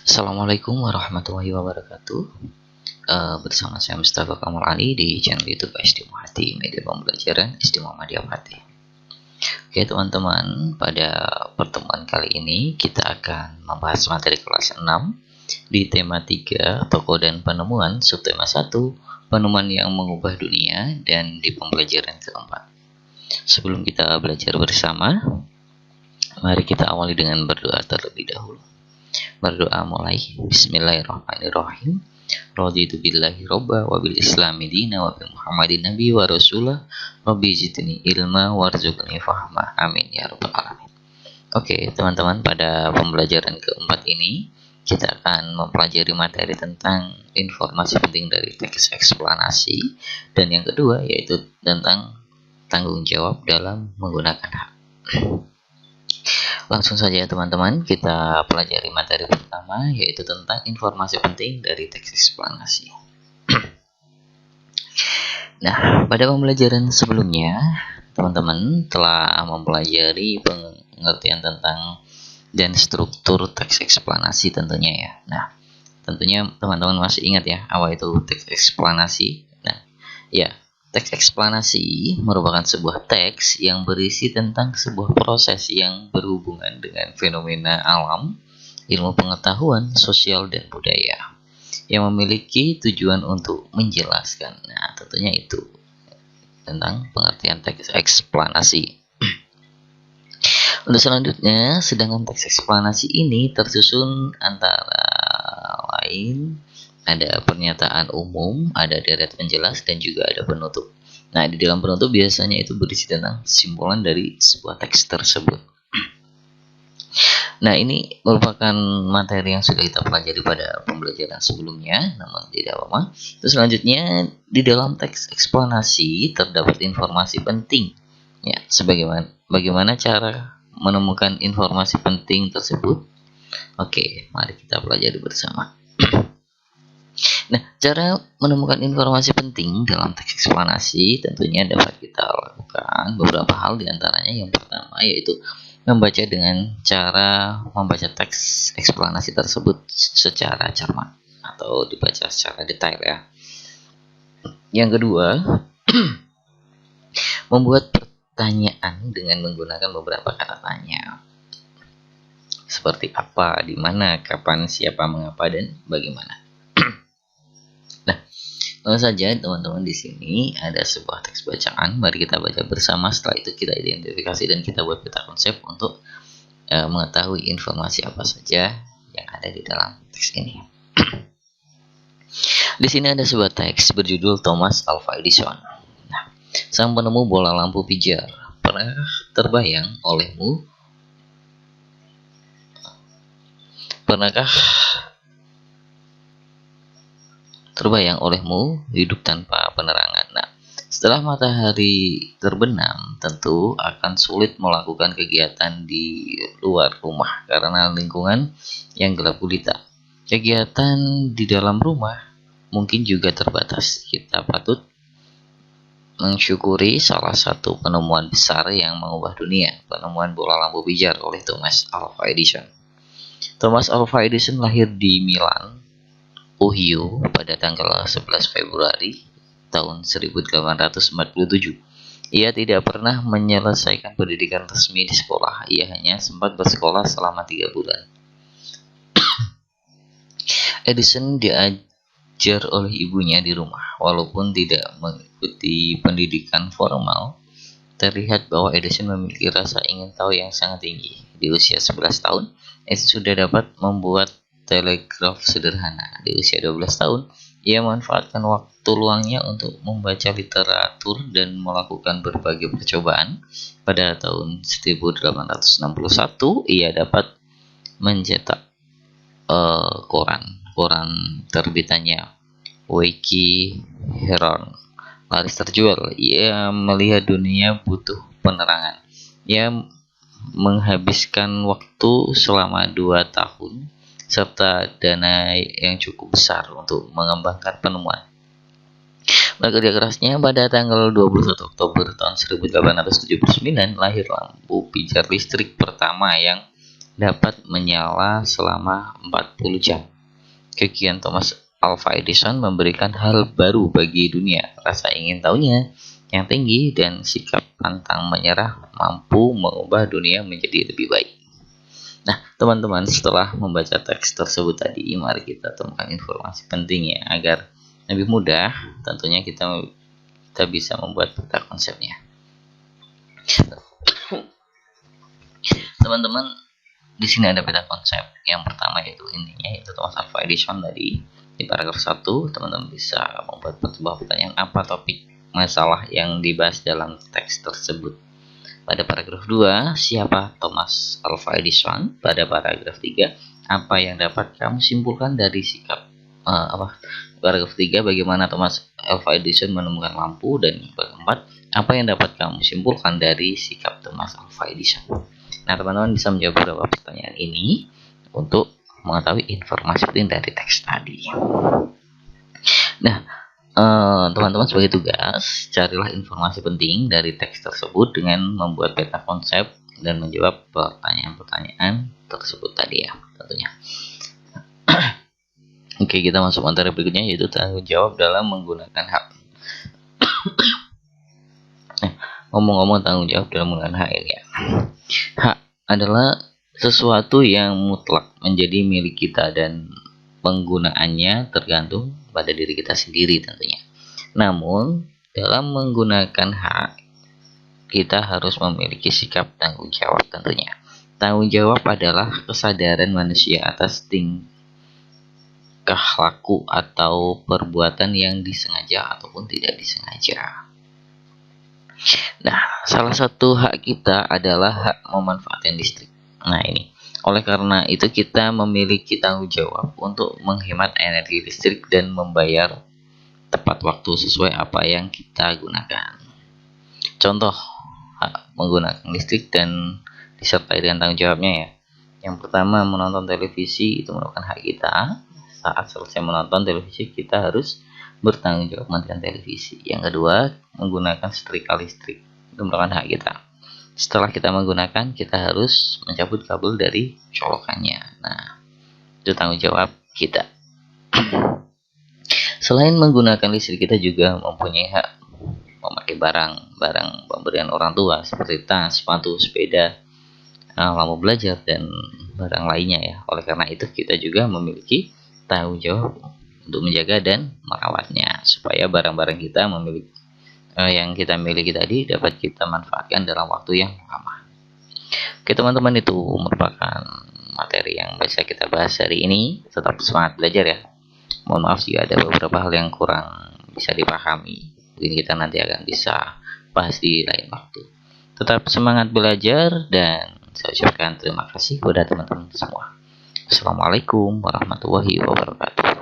Assalamualaikum warahmatullahi wabarakatuh. Bersama saya Mustafa Kamal Ali di channel YouTube SD Muhati Media Pembelajaran SD Muhammadiyah Pati. Oke teman-teman, pada pertemuan kali ini kita akan membahas materi kelas 6 di tema 3 tokoh dan penemuan, subtema 1 penemuan yang mengubah dunia, dan di pembelajaran keempat. Sebelum kita belajar bersama, mari kita awali dengan berdoa terlebih dahulu. Berdoa mulai. Bismillahirrahmanirrahim. Raditu billahi robba wa bil islami dina wa bil muhammadin nabi wa rasulah rabbi zidni ilma warzuqni fahma amin ya rabbal alamin. Oke teman-teman, pada pembelajaran keempat ini kita akan mempelajari materi tentang informasi penting dari teks eksplanasi, dan yang kedua yaitu tentang tanggung jawab dalam menggunakan hak. Langsung saja teman-teman, kita pelajari materi pertama yaitu tentang informasi penting dari teks eksplanasi. Nah, pada pembelajaran sebelumnya teman-teman telah mempelajari pengertian tentang dan struktur teks eksplanasi tentunya ya. Nah, tentunya teman-teman masih ingat ya apa itu teks eksplanasi. Nah, ya, teks eksplanasi merupakan sebuah teks yang berisi tentang sebuah proses yang berhubungan dengan fenomena alam, ilmu pengetahuan, sosial, dan budaya yang memiliki tujuan untuk menjelaskan. Nah, tentunya itu tentang pengertian teks eksplanasi. Untuk selanjutnya, sedangkan teks eksplanasi ini tersusun antara lain ada pernyataan umum, ada deret penjelas, dan juga ada penutup. Nah, di dalam penutup biasanya itu berisi tentang kesimpulan dari sebuah teks tersebut. Nah, ini merupakan materi yang sudah kita pelajari pada pembelajaran sebelumnya, namun tidak apa-apa. Terus selanjutnya, di dalam teks eksplanasi terdapat informasi penting. Ya, bagaimana cara menemukan informasi penting tersebut? Oke, mari kita pelajari bersama. Nah, cara menemukan informasi penting dalam teks eksplanasi tentunya dapat kita lakukan beberapa hal, diantaranya yang pertama yaitu membaca dengan cara membaca teks eksplanasi tersebut secara cermat atau dibaca secara detail ya. Yang kedua, membuat pertanyaan dengan menggunakan beberapa kata tanya. Seperti apa, di mana, kapan, siapa, mengapa, dan bagaimana. Langsung saja teman-teman, di sini ada sebuah teks bacaan. Mari kita baca bersama. Setelah itu kita identifikasi dan kita buat peta konsep untuk mengetahui informasi apa saja yang ada di dalam teks ini. Di sini ada sebuah teks berjudul Thomas Alva Edison. Nah, sang penemu bola lampu pijar. Pernah terbayang olehmu? Pernahkah terbayang olehmu hidup tanpa penerangan? Nah, setelah matahari terbenam, tentu akan sulit melakukan kegiatan di luar rumah karena lingkungan yang gelap gulita. Kegiatan di dalam rumah mungkin juga terbatas. Kita patut mensyukuri salah satu penemuan besar yang mengubah dunia, penemuan bola lampu pijar oleh Thomas Alva Edison. Thomas Alva Edison lahir di Milan, Ohio pada tanggal 11 Februari tahun 1847. Ia tidak pernah menyelesaikan pendidikan resmi di sekolah. Ia hanya sempat bersekolah selama 3 bulan. Edison diajar oleh ibunya di rumah. Walaupun tidak mengikuti pendidikan formal, terlihat bahwa Edison memiliki rasa ingin tahu yang sangat tinggi. Di usia 11 tahun, Edison sudah dapat membuat telegraf sederhana. Di usia 12 tahun, ia memanfaatkan waktu luangnya untuk membaca literatur dan melakukan berbagai percobaan. Pada tahun 1861, ia dapat mencetak koran terbitannya Weekly Herald laris terjual. Ia melihat dunia butuh penerangan. Ia menghabiskan waktu selama 2 tahun serta dana yang cukup besar untuk mengembangkan penemuan. Bekerja kerasnya, pada tanggal 21 Oktober tahun 1879 lahir lampu pijar listrik pertama yang dapat menyala selama 40 jam. Kekian Thomas Alva Edison memberikan hal baru bagi dunia, rasa ingin tahunya yang tinggi dan sikap pantang menyerah mampu mengubah dunia menjadi lebih baik. Nah, teman-teman, setelah membaca teks tersebut tadi, mari kita temukan informasi pentingnya agar lebih mudah. Tentunya kita bisa membuat peta konsepnya. Teman-teman, di sini ada peta konsep. Yang pertama yaitu intinya yaitu Thomas Alva Edison tadi. Di paragraf 1, teman-teman bisa membuat sebuah pertanyaan apa topik masalah yang dibahas dalam teks tersebut. Pada paragraf 2, siapa Thomas Alva Edison? Pada paragraf 3, apa yang dapat kamu simpulkan dari sikap Paragraf 3, bagaimana Thomas Alva Edison menemukan lampu? Dan keempat, apa yang dapat kamu simpulkan dari sikap Thomas Alva Edison? Nah, teman-teman bisa menjawab beberapa pertanyaan ini untuk mengetahui informasi penting dari teks tadi. Nah, teman-teman sebagai tugas, carilah informasi penting dari teks tersebut dengan membuat peta konsep dan menjawab pertanyaan-pertanyaan tersebut tadi ya, tentunya. Oke, kita masuk materi berikutnya yaitu tanggung jawab dalam menggunakan hak. Ngomong-ngomong tanggung jawab dalam menggunakan hak ini ya. Hak adalah sesuatu yang mutlak menjadi milik kita dan penggunaannya tergantung pada diri kita sendiri tentunya. Namun, dalam menggunakan hak, kita harus memiliki sikap tanggung jawab tentunya. Tanggung jawab adalah kesadaran manusia atas tingkah laku atau perbuatan yang disengaja ataupun tidak disengaja. Nah, salah satu hak kita adalah hak memanfaatkan listrik. Nah, ini. Oleh karena itu kita memiliki tanggung jawab untuk menghemat energi listrik dan membayar tepat waktu sesuai apa yang kita gunakan. Contoh hak menggunakan listrik dan disertai dengan tanggung jawabnya ya. Yang pertama, menonton televisi itu merupakan hak kita. Saat selesai menonton televisi kita harus bertanggung jawab mematikan televisi. Yang kedua, menggunakan setrika listrik itu merupakan hak kita. Setelah kita menggunakan, kita harus mencabut kabel dari colokannya. Nah, itu tanggung jawab kita. Selain menggunakan listrik, kita juga mempunyai hak memakai barang pemberian orang tua seperti tas, sepatu, sepeda, lampu belajar dan barang lainnya ya. Oleh karena itu kita juga memiliki tanggung jawab untuk menjaga dan merawatnya supaya barang-barang kita yang kita miliki tadi dapat kita manfaatkan dalam waktu yang lama. Oke teman-teman, itu merupakan materi yang bisa kita bahas hari ini. Tetap semangat belajar ya. Mohon maaf jika ada beberapa hal yang kurang bisa dipahami. Mungkin kita nanti akan bisa bahas di lain waktu. Tetap semangat belajar dan saya ucapkan terima kasih kepada teman-teman semua. Assalamualaikum warahmatullahi wabarakatuh.